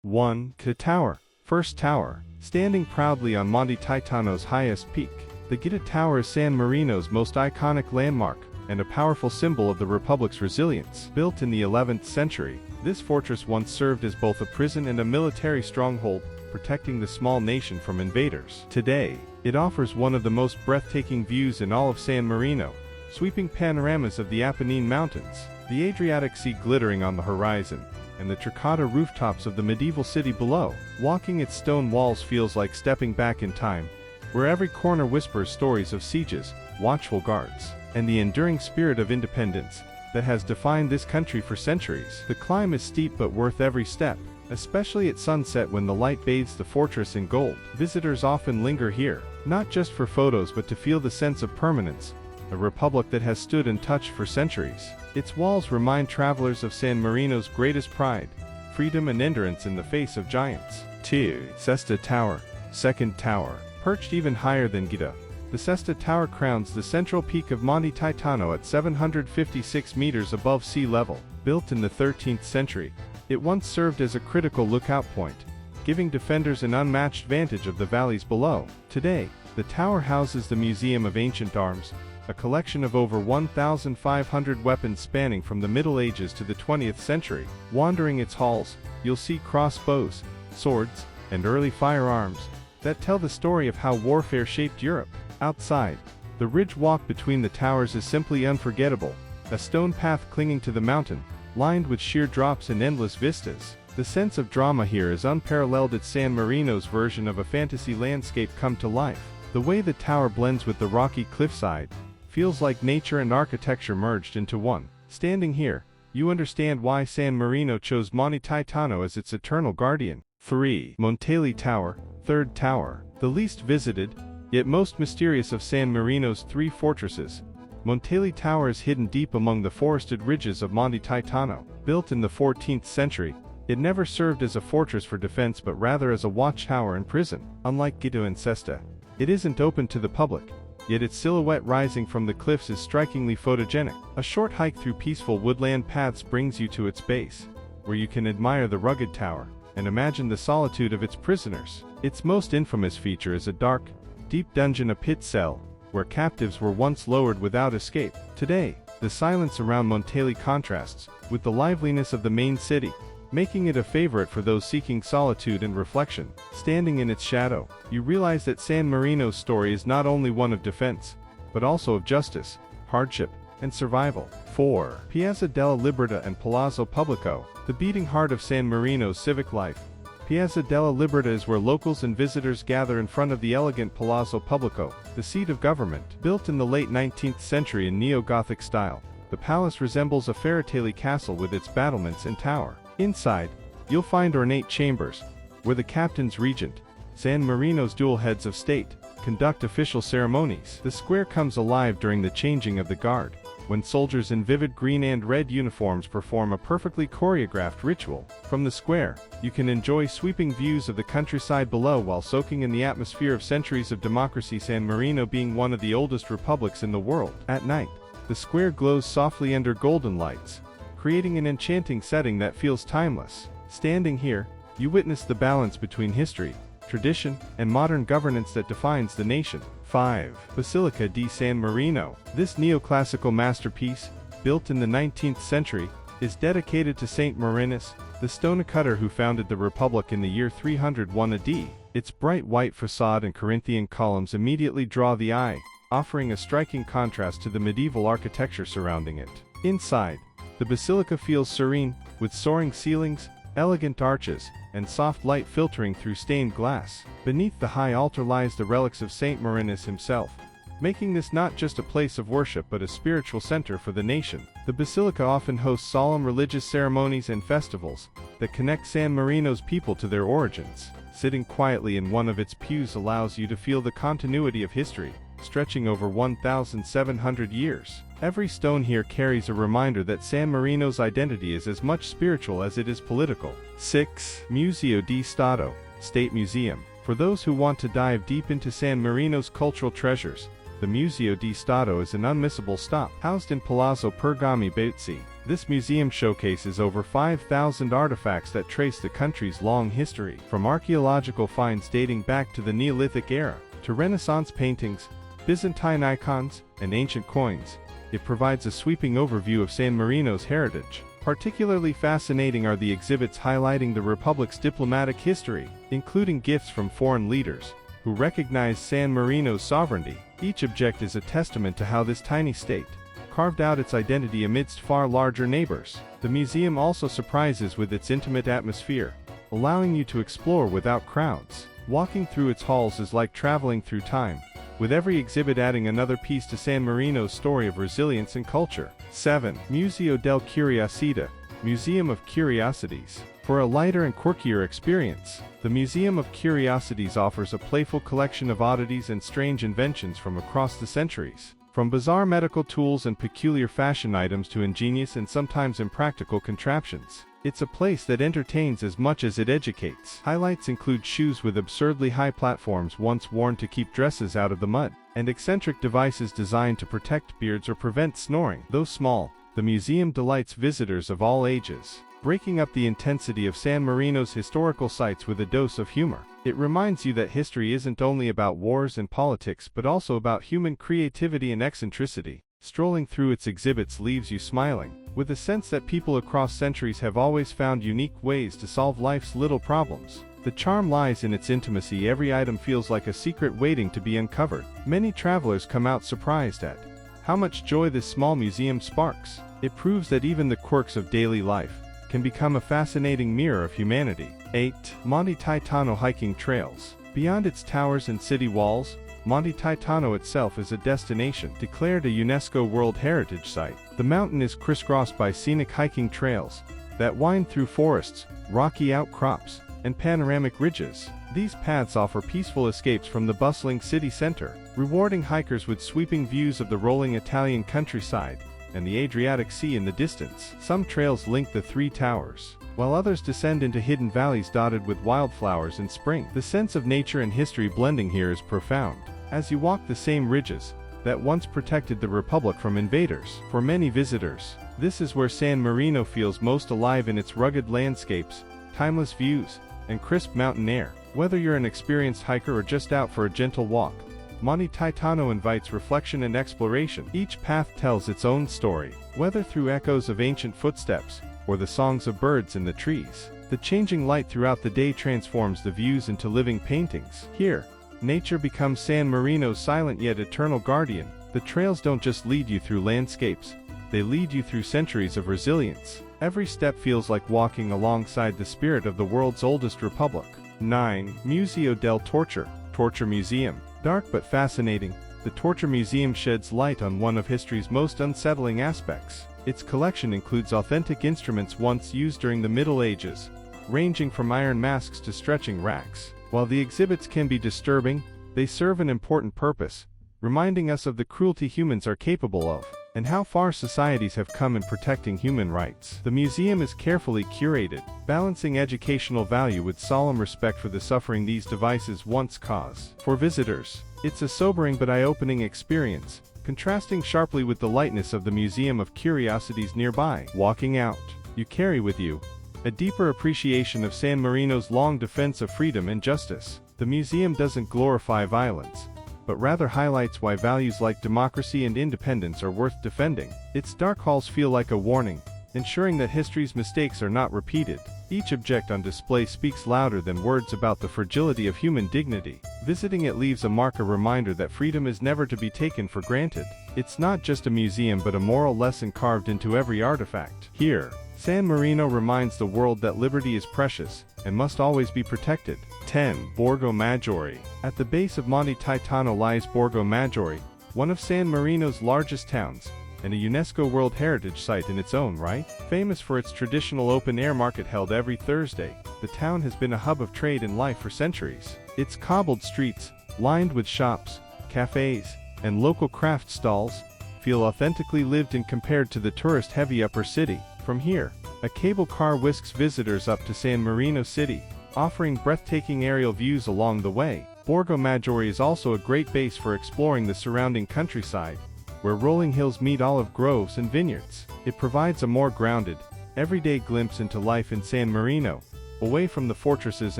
1. Gita Tower. First tower. Standing proudly on Monte Titano's highest peak, the Gita Tower is San Marino's most iconic landmark, and a powerful symbol of the Republic's resilience. Built in the 11th century, this fortress once served as both a prison and a military stronghold, protecting the small nation from invaders. Today, it offers one of the most breathtaking views in all of San Marino, sweeping panoramas of the Apennine Mountains, the Adriatic Sea glittering on the horizon, and the terracotta rooftops of the medieval city below. Walking its stone walls feels like stepping back in time, where every corner whispers stories of sieges, watchful guards, and the enduring spirit of independence that has defined this country for centuries. The climb is steep but worth every step, especially at sunset when the light bathes the fortress in gold. Visitors often linger here, not just for photos but to feel the sense of permanence, a republic that has stood untouched for centuries. Its walls remind travelers of San Marino's greatest pride, freedom and endurance in the face of giants. 2. Sesta Tower. Second tower. Perched even higher than Gita, the Sesta Tower crowns the central peak of Monte Titano at 756 meters above sea level. Built in the 13th century, it once served as a critical lookout point, giving defenders an unmatched vantage of the valleys below. Today, the tower houses the Museum of Ancient Arms, a collection of over 1,500 weapons spanning from the Middle Ages to the 20th century. Wandering its halls, you'll see crossbows, swords, and early firearms that tell the story of how warfare shaped Europe. Outside, the ridge walk between the towers is simply unforgettable, a stone path clinging to the mountain, lined with sheer drops and endless vistas. The sense of drama here is unparalleled. It's San Marino's version of a fantasy landscape come to life. The way the tower blends with the rocky cliffside feels like nature and architecture merged into one. Standing here, you understand why San Marino chose Monte Titano as its eternal guardian. 3. Monte Tower. Third tower. The least visited, yet most mysterious of San Marino's three fortresses, Monte Tower is hidden deep among the forested ridges of Monte Titano. Built in the 14th century, it never served as a fortress for defense but rather as a watchtower and prison. Unlike Gita and Sesta, it isn't open to the public, yet its silhouette rising from the cliffs is strikingly photogenic. A short hike through peaceful woodland paths brings you to its base, where you can admire the rugged tower and imagine the solitude of its prisoners. Its most infamous feature is a dark, deep dungeon, a pit cell, where captives were once lowered without escape. Today, the silence around Monte contrasts with the liveliness of the main city, making it a favorite for those seeking solitude and reflection. Standing in its shadow, you realize that San Marino's story is not only one of defense, but also of justice, hardship, and survival. 4. Piazza della Libertà and Palazzo Pubblico. The beating heart of San Marino's civic life, Piazza della Libertà is where locals and visitors gather in front of the elegant Palazzo Pubblico, the seat of government. Built in the late 19th century in neo-Gothic style, the palace resembles a fairy-tale castle with its battlements and tower. Inside, you'll find ornate chambers, where the captain's regent, San Marino's dual heads of state, conduct official ceremonies. The square comes alive during the changing of the guard, when soldiers in vivid green and red uniforms perform a perfectly choreographed ritual. From the square, you can enjoy sweeping views of the countryside below while soaking in the atmosphere of centuries of democracy. San Marino being one of the oldest republics in the world. At night, the square glows softly under golden lights, creating an enchanting setting that feels timeless. Standing here, you witness the balance between history, tradition, and modern governance that defines the nation. 5. Basilica di San Marino. This neoclassical masterpiece, built in the 19th century, is dedicated to Saint Marinus, the stonecutter who founded the Republic in the year 301 AD. Its bright white facade and Corinthian columns immediately draw the eye, offering a striking contrast to the medieval architecture surrounding it. Inside, the basilica feels serene, with soaring ceilings, elegant arches, and soft light filtering through stained glass. Beneath the high altar lies the relics of Saint Marinus himself, making this not just a place of worship but a spiritual center for the nation. The basilica often hosts solemn religious ceremonies and festivals that connect San Marino's people to their origins. Sitting quietly in one of its pews allows you to feel the continuity of history, stretching over 1,700 years. Every stone here carries a reminder that San Marino's identity is as much spiritual as it is political. 6. Museo di Stato, State Museum. For those who want to dive deep into San Marino's cultural treasures, the Museo di Stato is an unmissable stop. Housed in Palazzo Pergami Buzzi, This museum showcases over 5,000 artifacts that trace the country's long history, from archaeological finds dating back to the Neolithic era, to Renaissance paintings, Byzantine icons, and ancient coins. It provides a sweeping overview of San Marino's heritage. Particularly fascinating are the exhibits highlighting the Republic's diplomatic history, including gifts from foreign leaders who recognize San Marino's sovereignty. Each object is a testament to how this tiny state carved out its identity amidst far larger neighbors. The museum also surprises with its intimate atmosphere, allowing you to explore without crowds. Walking through its halls is like traveling through time, with every exhibit adding another piece to San Marino's story of resilience and culture. 7. Museo del Curiosità, Museum of Curiosities. For a lighter and quirkier experience, the Museum of Curiosities offers a playful collection of oddities and strange inventions from across the centuries. From bizarre medical tools and peculiar fashion items to ingenious and sometimes impractical contraptions, it's a place that entertains as much as it educates. Highlights include shoes with absurdly high platforms once worn to keep dresses out of the mud, and eccentric devices designed to protect beards or prevent snoring. Though small, the museum delights visitors of all ages, breaking up the intensity of San Marino's historical sites with a dose of humor. It reminds you that history isn't only about wars and politics but also about human creativity and eccentricity. Strolling through its exhibits leaves you smiling, with a sense that people across centuries have always found unique ways to solve life's little problems. The charm lies in its intimacy. Every item feels like a secret waiting to be uncovered. Many travelers come out surprised at how much joy this small museum sparks. It proves that even the quirks of daily life can become a fascinating mirror of humanity. 8. Monte Titano hiking trails. Beyond its towers and city walls, Monte Titano itself is a destination declared a UNESCO World Heritage Site. The mountain is crisscrossed by scenic hiking trails that wind through forests, rocky outcrops, and panoramic ridges. These paths offer peaceful escapes from the bustling city center, rewarding hikers with sweeping views of the rolling Italian countryside and the Adriatic Sea in the distance. Some trails link the three towers, while others descend into hidden valleys dotted with wildflowers in spring. The sense of nature and history blending here is profound, as you walk the same ridges that once protected the Republic from invaders. For many visitors, this is where San Marino feels most alive in its rugged landscapes, timeless views, and crisp mountain air. Whether you're an experienced hiker or just out for a gentle walk, Monte Titano invites reflection and exploration. Each path tells its own story, whether through echoes of ancient footsteps or the songs of birds in the trees. The changing light throughout the day transforms the views into living paintings. Here, nature becomes San Marino's silent yet eternal guardian. The trails don't just lead you through landscapes, they lead you through centuries of resilience. Every step feels like walking alongside the spirit of the world's oldest republic. 9. Museo del Torture, Torture Museum. Dark but fascinating, the Torture Museum sheds light on one of history's most unsettling aspects. Its collection includes authentic instruments once used during the Middle Ages, ranging from iron masks to stretching racks. While the exhibits can be disturbing, they serve an important purpose, reminding us of the cruelty humans are capable of, and how far societies have come in protecting human rights. The museum is carefully curated, balancing educational value with solemn respect for the suffering these devices once caused. For visitors, it's a sobering but eye-opening experience, contrasting sharply with the lightness of the Museum of Curiosities nearby. Walking out, you carry with you a deeper appreciation of San Marino's long defense of freedom and justice. The museum doesn't glorify violence, but rather highlights why values like democracy and independence are worth defending. Its dark halls feel like a warning, ensuring that history's mistakes are not repeated. Each object on display speaks louder than words about the fragility of human dignity. Visiting it leaves a reminder that freedom is never to be taken for granted. It's not just a museum but a moral lesson carved into every artifact. Here, San Marino reminds the world that liberty is precious and must always be protected. 10. Borgo Maggiore. At the base of Monte Titano lies Borgo Maggiore, one of San Marino's largest towns, and a UNESCO World Heritage Site in its own right. Famous for its traditional open-air market held every Thursday, the town has been a hub of trade and life for centuries. Its cobbled streets, lined with shops, cafes, and local craft stalls, feel authentically lived in compared to the tourist-heavy upper city. From here, a cable car whisks visitors up to San Marino City, offering breathtaking aerial views along the way. Borgo Maggiore is also a great base for exploring the surrounding countryside, where rolling hills meet olive groves and vineyards. It provides a more grounded, everyday glimpse into life in San Marino, away from the fortresses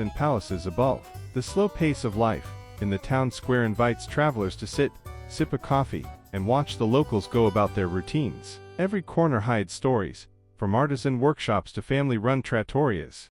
and palaces above. The slow pace of life in the town square invites travelers to sit, sip a coffee, and watch the locals go about their routines. Every corner hides stories, from artisan workshops to family-run trattorias.